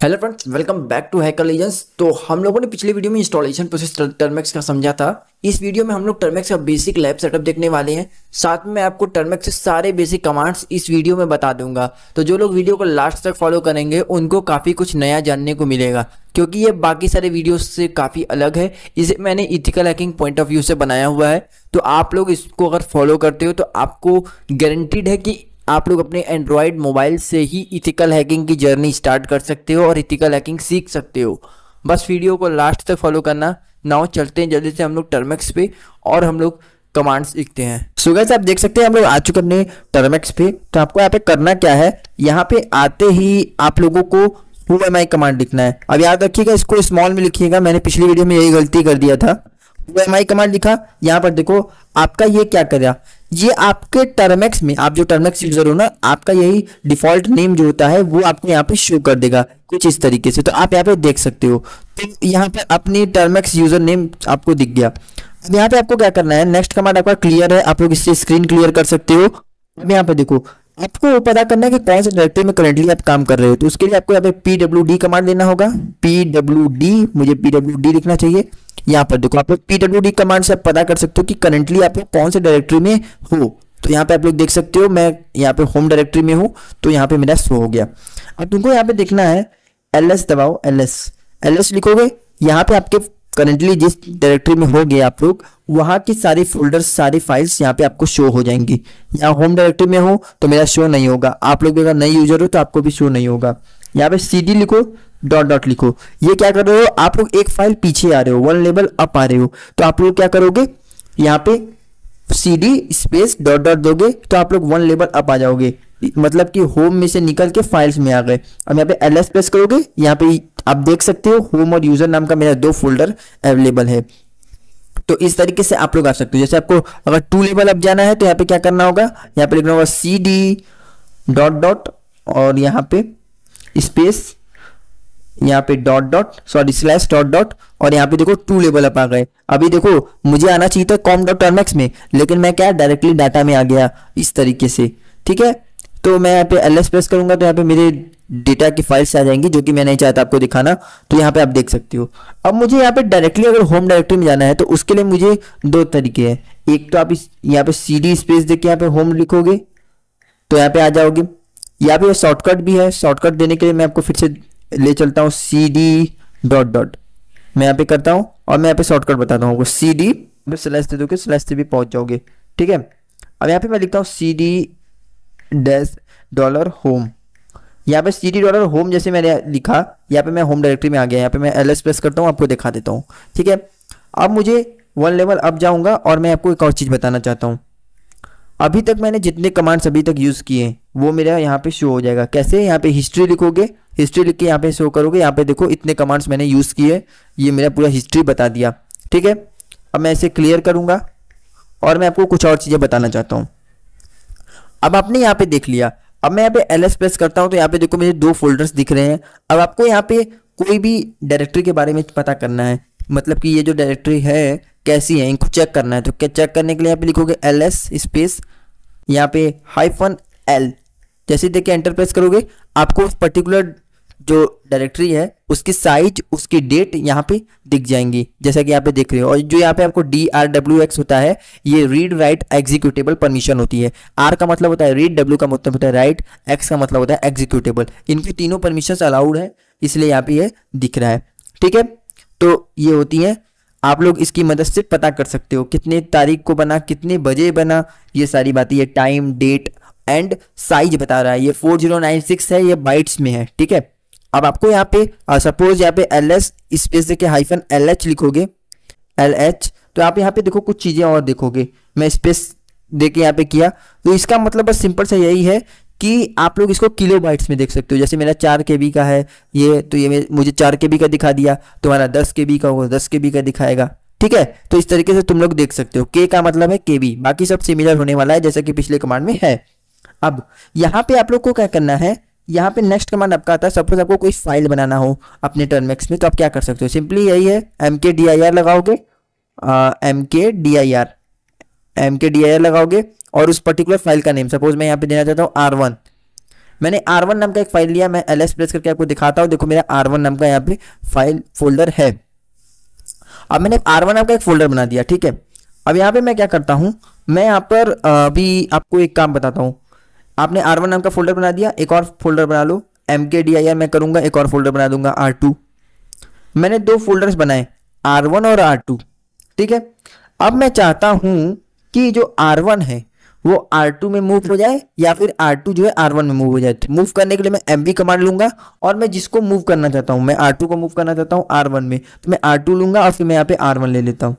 Hello friends, welcome back to Hacker Legends. तो हम लोगों ने पिछले वीडियो में इंस्टॉलेशन प्रोसेस टर्मेक्स का समझा था। इस वीडियो में हम लोग टर्मेक्स का बेसिक लैब सेटअप देखने वाले हैं। साथ में मैं आपको टर्मेक्स से सारे बेसिक कमांड्स इस वीडियो में बता दूंगा। तो जो लोग वीडियो को लास्ट तक फॉलो करेंगे उनको काफ़ी कुछ नया जानने को मिलेगा, क्योंकि ये बाकी सारे वीडियोस से काफ़ी अलग है। इसे मैंने ethical hacking point of view से बनाया हुआ है। तो आप लोग इसको अगर फॉलो करते हो तो आपको गारंटीड है कि आप लोग अपने एंड्रॉयड मोबाइल से ही इथिकल हैकिंग की जर्नी स्टार्ट कर सकते हो और इथिकल हैकिंग सीख सकते हो। बस वीडियो को लास्ट तक फॉलो करना। नाउ चलते हैं जल्दी से हम लोग टर्मेक्स पे और हम लोग कमांड्स सीखते हैं। सो गाइस, आप देख सकते हैं हम लोग आ चुके अपने टर्मेक्स पे। तो आपको यहाँ पे करना क्या है, यहाँ पे आते ही आप लोगों को whoami कमांड लिखना है। अब याद रखिएगा, इसको स्मॉल में लिखिएगा। मैंने पिछली वीडियो में यही गलती कर दिया था। whoami कमांड लिखा, यहाँ पर देखो आपका ये क्या करेगा, ये आपके टर्मेक्स में, आप जो टर्मेक्स यूजर हो ना, आपका यही डिफॉल्ट नेम जो होता है वो आपको यहाँ पे शो कर देगा कुछ इस तरीके से। तो आप यहाँ पे देख सकते हो। तो यहाँ पे अपनी टर्मेक्स यूजर नेम आपको दिख गया। अब यहाँ पे आपको क्या करना है, नेक्स्ट कमांड आपका क्लियर है, आप लोग इससे स्क्रीन क्लियर कर सकते हो। अब यहाँ पे देखो, आपको पता करना है कि कौन से डायरेक्टरी में करंटली आप काम कर रहे हो। तो उसके लिए आपको यहाँ पे pwd कमांड लेना होगा। pwd, मुझे pwd लिखना चाहिए। यहाँ पर देखो, आप लोग pwd कमांड से आप पता कर सकते हो कि करंटली आप लोग कौन से डायरेक्टरी में हो। तो यहाँ पे आप लोग देख सकते हो, मैं यहाँ पे होम डायरेक्टरी में हूँ, तो यहाँ पे मेरा शो हो गया। अब तुमको यहाँ पे देखना है, ls दबाओ, ls लिखोगे। यहाँ पे आपके करंटली जिस डायरेक्टरी में होगे आप लोग, वहाँ की सारी फोल्डर्स, सारी फाइल्स यहाँ पे आपको शो हो जाएंगी। यहाँ होम डायरेक्टरी में हो तो मेरा शो नहीं होगा। आप लोग अगर नए यूजर हो तो आपको भी शो नहीं होगा। यहाँ पे cd लिखो, डॉट डॉट लिखो। ये क्या कर रहे हो, आप लोग एक फाइल पीछे आ रहे हो, वन लेवल अप आ रहे हो। तो आप लोग क्या करोगे, यहाँ पे cd स्पेस डॉट डॉट दोगे तो आप लोग वन लेवल अप आ जाओगे, मतलब कि होम में से निकल के फाइल्स में आ गए। अब यहाँ पे ls प्रेस करोगे, यहाँ पे आप देख सकते हो होम और यूजर नाम का मेरा 2 फोल्डर अवेलेबल है। तो इस तरीके से आप लोग आ सकते हो। जैसे आपको अगर 2 लेवल अप जाना है तो यहाँ पे क्या करना होगा, यहाँ पे लिखना होगा cd डॉट डॉट और यहाँ पे स्पेस, यहाँ पे dot dot sorry slash dot dot, और यहाँ पे देखो 2 लेवल अप आ गए। अभी देखो मुझे आना चाहिए था com.termex में, लेकिन मैं क्या डायरेक्टली डाटा में आ गया इस तरीके से। ठीक है, तो मैं यहाँ पे ls प्रेस करूंगा तो यहाँ पे मेरे डेटा की फाइल्स आ जाएंगी, जो कि मैं नहीं चाहता आपको दिखाना। तो यहाँ पे आप देख सकते हो। अब मुझे यहाँ पे डायरेक्टली अगर होम डायरेक्टरी में जाना है तो उसके लिए मुझे 2 तरीके हैं। एक तो आप इस यहाँ पे cd स्पेस देके यहाँ पे होम लिखोगे तो यहाँ पे आ जाओगे। यहाँ पे शॉर्टकट भी है, शॉर्टकट देने के लिए मैं आपको फिर से ले चलता हूँ, cd डॉट डॉट मैं यहाँ पे करता हूँ और मैं यहाँ पे शॉर्टकट बताता हूँ। cd स्लैश दे दोगे, स्लैश से भी पहुंच जाओगे। ठीक है, अब यहाँ पे मैं लिखता हूँ cd डैश डॉलर होम। यहाँ पे cd डॉलर होम जैसे मैंने लिखा, यहाँ पे मैं होम डायरेक्टरी में आ गया। यहाँ पे मैं ls प्रेस करता हूँ, आपको दिखा देता हूँ। ठीक है, अब मुझे 1 लेवल अप जाऊंगा और मैं आपको एक और चीज़ बताना चाहता हूँ। अभी तक मैंने जितने कमांड्स अभी तक यूज़ किए हैं वो मेरा यहाँ पे शो हो जाएगा। कैसे, यहाँ पे हिस्ट्री लिखोगे, हिस्ट्री लिख के यहाँ पे शो करोगे। यहाँ पे देखो इतने कमांड्स मैंने यूज़ किए, ये मेरा पूरा हिस्ट्री बता दिया। ठीक है, अब मैं इसे क्लियर करूँगा और मैं आपको कुछ और चीज़ें बताना चाहता हूँ। अब आपने यहाँ पे देख लिया। अब मैं यहाँ पे ls प्रेस करता हूँ तो यहाँ पे देखो मुझे 2 फोल्डर्स दिख रहे हैं। अब आपको यहाँ पे कोई भी डायरेक्टरी के बारे में पता करना है, मतलब कि ये जो डायरेक्टरी है कैसी है, इनको चेक करना है। तो क्या चेक करने के लिए यहाँ पे लिखोगे ls स्पेस यहाँ पे -l। जैसे देख के एंटर प्रेस करोगे, आपको उस पर्टिकुलर जो डायरेक्टरी है उसकी साइज, उसकी डेट यहाँ पे दिख जाएंगी, जैसा कि यहाँ पे देख रहे हो। और जो यहाँ पे आपको DRWX होता है, ये रीड राइट एग्जीक्यूटेबल परमिशन होती है। R का मतलब होता है रीड, W का मतलब होता है राइट, X का मतलब होता है एग्जीक्यूटेबल। इनकी तीनों परमिशन अलाउड है, इसलिए यहाँ पे ये दिख रहा है। ठीक है, तो ये होती है, आप लोग इसकी मदद से पता कर सकते हो कितने तारीख को बना, कितने बजे बना, ये सारी बातें। ये टाइम, डेट एंड साइज बता रहा है। ये 4096 है, ये बाइट्स में है। ठीक है, अब आपको यहाँ पे सपोज यहाँ पे ls स्पेस देके -lh लिखोगे, lh, तो आप यहाँ पे देखो कुछ चीज़ें और देखोगे। मैं स्पेस देके यहाँ पे किया, तो इसका मतलब बस सिंपल सा यही है कि आप लोग इसको किलो बाइट्स में देख सकते हो। जैसे मेरा 4 KB का है ये, तो ये मुझे 4 KB का दिखा दिया। तुम्हारा 10 KB का होगा, 10 KB का दिखाएगा। ठीक है, तो इस तरीके से तुम लोग देख सकते हो। k का मतलब है KB, बाकी सब सिमिलर होने वाला है जैसा कि पिछले कमांड में है। अब यहाँ पे आप लोग को क्या करना है, यहाँ पे नेक्स्ट कमांड आपका आता है। सपोज आपको कोई फाइल बनाना हो अपने टर्मेक्स में, तो आप क्या कर सकते हो, सिंपली यही है, mkdir लगाओगे, mkdir लगाओगे और उस पर्टिकुलर फाइल का नेम, सपोज मैं यहाँ पे देना चाहता हूँ R1, मैंने R1 नाम का एक फाइल लिया, मैं ls प्रेस करके आपको दिखाता हूँ। देखो मेरा R1 नाम का यहाँ पे फाइल फोल्डर है। अब मैंने R1 नाम का एक फोल्डर बना दिया, ठीक है। अब यहाँ पे मैं क्या करता हूँ, मैं यहाँ पर अभी आपको एक काम बताता हूँ। आपने R1 नाम का फोल्डर बना दिया, एक और फोल्डर बना लो mkdir मैं करूँगा, एक और फोल्डर बना दूंगा R2। मैंने दो फोल्डर्स बनाए R1 और R2, ठीक है। अब मैं चाहता हूँ कि जो R1 है वो R2 में मूव हो जाए या फिर R2 जो है R1 में मूव हो जाए। मूव करने के लिए मैं mv कमांड लूंगा और मैं जिसको मूव करना चाहता हूँ, मैं R2 को मूव करना चाहता हूँ R1 में, तो मैं R2 लूंगा और फिर मैं यहाँ पे R1 ले लेता हूँ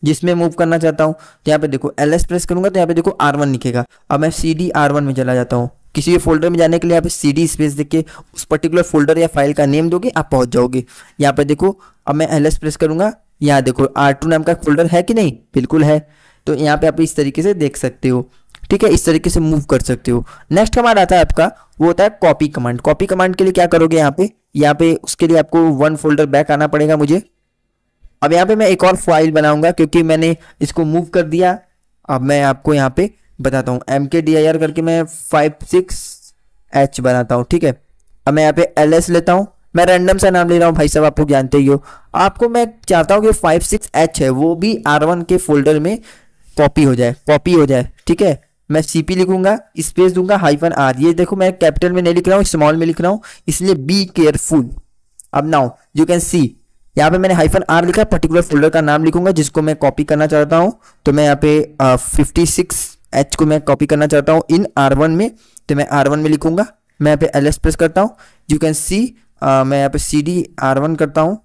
जिसमें मूव करना चाहता हूँ। तो यहाँ पे देखो ls प्रेस करूंगा तो यहाँ पे देखो R1 लिखेगा। अब मैं cd R1 में चला जाता हूँ। किसी भी फोल्डर में जाने के लिए यहाँ पे cd स्पेस देख के उस पर्टिकुलर फोल्डर या फाइल का नेम दोगे, आप पहुंच जाओगे। यहाँ पे देखो अब मैं ls प्रेस करूंगा, यहाँ देखो R2 नाम का फोल्डर है कि नहीं, बिल्कुल है। तो यहाँ पे आप इस तरीके से देख सकते हो, ठीक है। इस तरीके से मूव कर सकते हो। नेक्स्ट कमांड आता है आपका, वो होता है कॉपी कमांड। कॉपी कमांड के लिए क्या करोगे, यहाँ पे उसके लिए आपको वन फोल्डर बैक आना पड़ेगा मुझे। अब यहाँ पे मैं एक और फाइल बनाऊंगा क्योंकि मैंने इसको मूव कर दिया। अब मैं आपको यहाँ पे बताता हूँ, mkdir करके मैं 56h बनाता हूँ, ठीक है। अब मैं यहाँ पे ls लेता हूँ, मैं रैंडम सा नाम ले रहा हूँ भाई साहब, आपको जानते ही हो। आपको मैं चाहता हूँ कि 56h है वो भी R1 के फोल्डर में कॉपी हो जाए, ठीक है। मैं cp लिखूंगा, स्पेस दूंगा -r। ये देखो मैं कैपिटल में नहीं लिख रहा हूँ, स्मॉल में लिख रहा हूँ, इसलिए बी केयरफुल। अब नाउ यू कैन सी यहाँ पे मैंने -r लिखा, पर्टिकुलर फोल्डर का नाम लिखूंगा जिसको मैं कॉपी करना चाहता हूँ। तो मैं यहाँ पे 56h को मैं कॉपी करना चाहता हूँ इन R1 में, तो मैं R1 में लिखूंगा। मैं यहाँ पे ls प्रेस करता हूँ, यू कैन सी मैं यहाँ पे cd R1 करता हूँ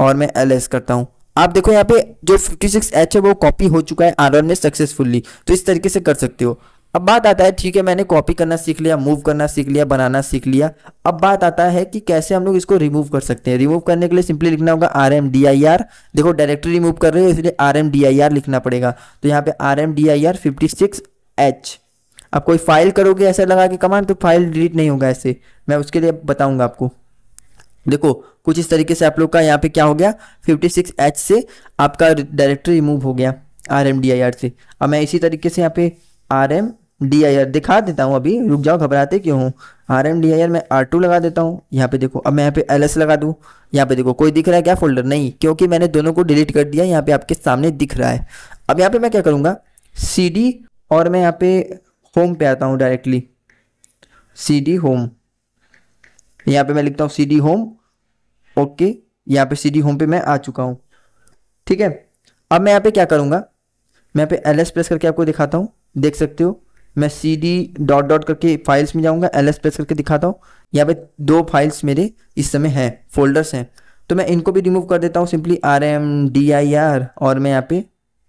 और मैं ls करता हूँ। आप देखो यहाँ पे जो 56h है वो कॉपी हो चुका है R1 में सक्सेसफुली। तो इस तरीके से कर सकते हो। अब बात आता है, ठीक है मैंने कॉपी करना सीख लिया, मूव करना सीख लिया, बनाना सीख लिया। अब बात आता है कि कैसे हम लोग इसको रिमूव कर सकते हैं। रिमूव करने के लिए सिंपली लिखना होगा rmdir। देखो डायरेक्टरी रिमूव कर रहे हो इसलिए rmdir लिखना पड़ेगा। तो यहाँ पे rmdir 56h। अब कोई फाइल करोगे ऐसा लगा के कमांड तो फाइल डिलीट नहीं होगा ऐसे, मैं उसके लिए बताऊंगा आपको। देखो कुछ इस तरीके से आप लोग का यहाँ पे क्या हो गया, 56h से आपका डायरेक्टरी रिमूव हो गया rmdir से। अब मैं इसी तरीके से यहाँ पे rmdir दिखा देता हूँ, अभी रुक जाओ घबराते क्यों हो। rmdir मैं R2 लगा देता हूँ। यहाँ पे देखो अब मैं यहाँ पे ls लगा दूँ। यहाँ पे देखो कोई दिख रहा है क्या फोल्डर, नहीं, क्योंकि मैंने दोनों को डिलीट कर दिया। यहाँ पे आपके सामने दिख रहा है। अब यहाँ पे मैं क्या करूँगा, cd और मैं यहाँ पे होम पे आता हूँ डायरेक्टली, cd होम। यहाँ पे मैं लिखता हूँ cd होम, ओके। यहाँ पे cd होम पे मैं आ चुका हूँ, ठीक है। अब मैं यहाँ पे क्या करूँगा, मैं यहाँ पे ls प्रेस करके आपको दिखाता हूँ, देख सकते हो। मैं cd डॉट डॉट करके फाइल्स में जाऊँगा, ls प्रेस करके दिखाता हूँ। यहाँ पे दो फाइल्स मेरे इस समय हैं, फोल्डर्स हैं, तो मैं इनको भी रिमूव कर देता हूँ सिंपली rmdir और मैं यहाँ पे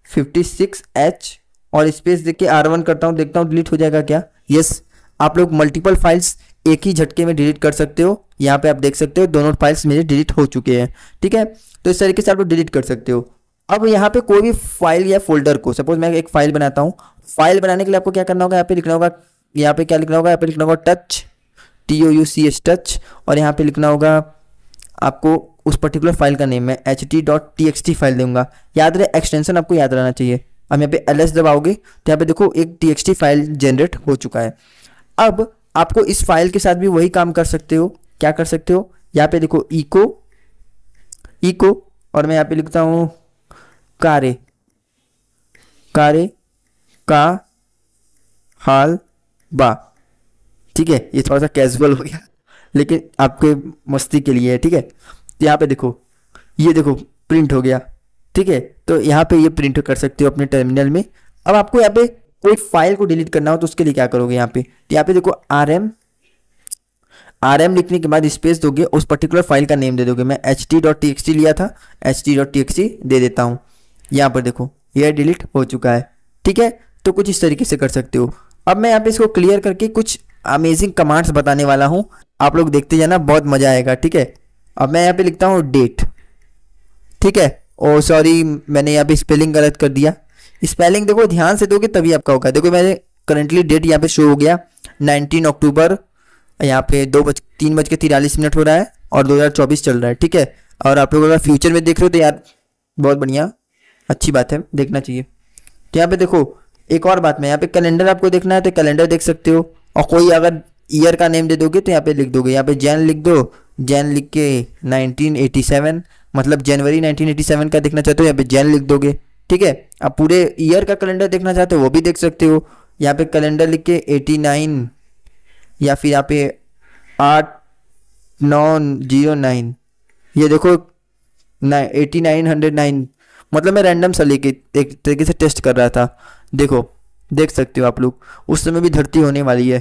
56h और स्पेस देख के R1 करता हूँ, देखता हूँ डिलीट हो जाएगा क्या। यस, आप लोग मल्टीपल फाइल्स एक ही झटके में डिलीट कर सकते हो। यहाँ पे आप देख सकते हो दोनों फाइल्स मेरे डिलीट हो चुके हैं, ठीक है। तो इस तरीके से आप लोग डिलीट कर सकते हो। अब यहाँ पे कोई भी फाइल या फोल्डर को, सपोज मैं एक फाइल बनाता हूँ, फाइल बनाने के लिए आपको क्या करना होगा, यहाँ पे लिखना होगा, यहाँ पे क्या लिखना होगा, यहाँ पे लिखना होगा टच, TOUCH टच, और यहाँ पे लिखना होगा आपको उस पर्टिकुलर फाइल का नेम। मैं ht.txt फाइल दूंगा, याद रहे एक्सटेंशन आपको याद रहना चाहिए। अब यहाँ पे ls दबाओगे तो यहाँ पे देखो एक txt फाइल जनरेट हो चुका है। अब आपको इस फाइल के साथ भी वही काम कर सकते हो। क्या कर सकते हो, यहाँ पे देखो इको और मैं यहाँ पे लिखता हूँ कारे का हाल बा, ठीक है। ये थोड़ा सा कैजुअल हो गया लेकिन आपके मस्ती के लिए है, ठीक है। तो यहाँ पे देखो, ये देखो प्रिंट हो गया, ठीक है। तो यहाँ पे ये प्रिंट कर सकते हो अपने टर्मिनल में। अब आपको यहाँ पे कोई फाइल को डिलीट करना हो तो उसके लिए क्या करोगे, यहाँ पे देखो rm लिखने के बाद स्पेस दोगे, उस पर्टिकुलर फाइल का नेम दे दोगे। मैं ht.txt लिया था, ht.txt दे देता हूँ। यहाँ पर देखो ये डिलीट हो चुका है, ठीक है। तो कुछ इस तरीके से कर सकते हो। अब मैं यहाँ पे इसको क्लियर करके कुछ अमेजिंग कमांड्स बताने वाला हूँ, आप लोग देखते जाना, बहुत मजा आएगा, ठीक है। अब मैं यहाँ पे लिखता हूँ डेट, ठीक है। ओ सॉरी, मैंने यहाँ पे स्पेलिंग गलत कर दिया। स्पेलिंग देखो ध्यान से दोगे तभी आपका होगा। देखो मैंने करंटली डेट यहाँ पे शो हो गया 19 अक्टूबर, यहाँ पे 3:43 हो रहा है और 2024 चल रहा है, ठीक है। और आप लोग अगर फ्यूचर में देख रहे हो तो यार बहुत बढ़िया, अच्छी बात है, देखना चाहिए। तो यहाँ पे देखो एक और बात, मैं यहाँ पे कैलेंडर आपको देखना है तो कैलेंडर देख सकते हो, और कोई अगर ईयर का नेम दे दोगे तो यहाँ पे लिख दोगे, यहाँ पे जैन लिख दो, जैन लिख के 1987, मतलब जनवरी 1987 का देखना चाहते हो यहाँ पे जैन लिख दोगे। ठीक है, अब पूरे ईयर का कैलेंडर देखना चाहते हो वो भी देख सकते हो, यहाँ पे कैलेंडर लिख के 89 या फिर यहाँ पे 8909, ये देखो 8909, मतलब मैं रैंडम सा लेके एक तरीके से टेस्ट कर रहा था। देखो देख सकते हो आप लोग, उस समय भी धरती होने वाली है,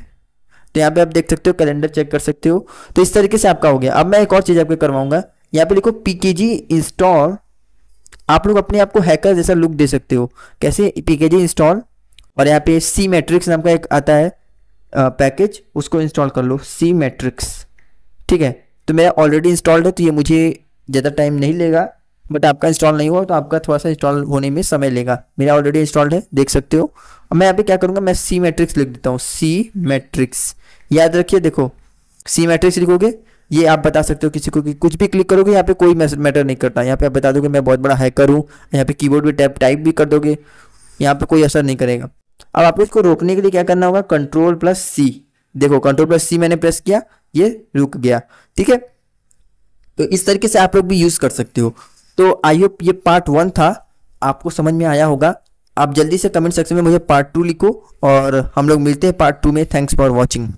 तो यहाँ पे आप देख सकते हो, कैलेंडर चेक कर सकते हो। तो इस तरीके से आपका हो गया। अब मैं एक और चीज़ आपको करवाऊंगा, यहाँ पे लिखो पीकेजी इंस्टॉल। आप लोग अपने आप को हैकर जैसा लुक दे सकते हो। कैसे? पीकेजी इंस्टॉल, और यहाँ पे सी मैट्रिक्स नाम का एक आता है पैकेज, उसको इंस्टॉल कर लो, सी मैट्रिक्स। ठीक है, तो मेरा ऑलरेडी इंस्टॉल्ड है, तो ये मुझे ज़्यादा टाइम नहीं लेगा, बट आपका इंस्टॉल नहीं हुआ तो आपका थोड़ा सा इंस्टॉल होने में समय लेगा। मेरा ऑलरेडी इंस्टॉल्ड है, देख सकते हो। अब मैं यहाँ पे क्या करूँगा, मैं सी मैट्रिक्स लिख देता हूँ, सी मैट्रिक्स। याद रखिए, देखो सी मैट्रिक्स लिखोगे, ये आप बता सकते हो किसी को कि कुछ भी क्लिक करोगे, यहाँ पे कोई मैटर नहीं करता। यहाँ पे आप बता दोगे मैं बहुत बड़ा हैकर हूँ, यहाँ पे कीबोर्ड पे टाइप भी कर दोगे, यहाँ पे कोई असर नहीं करेगा। अब आपको इसको रोकने के लिए क्या करना होगा, Ctrl+C। देखो Ctrl+C मैंने प्रेस किया, ये रुक गया। ठीक है, तो इस तरीके से आप लोग भी यूज कर सकते हो। तो आई होप ये पार्ट 1 था, आपको समझ में आया होगा। आप जल्दी से कमेंट सेक्शन में मुझे पार्ट 2 लिखो, और हम लोग मिलते हैं पार्ट 2 में। Thanks for watching.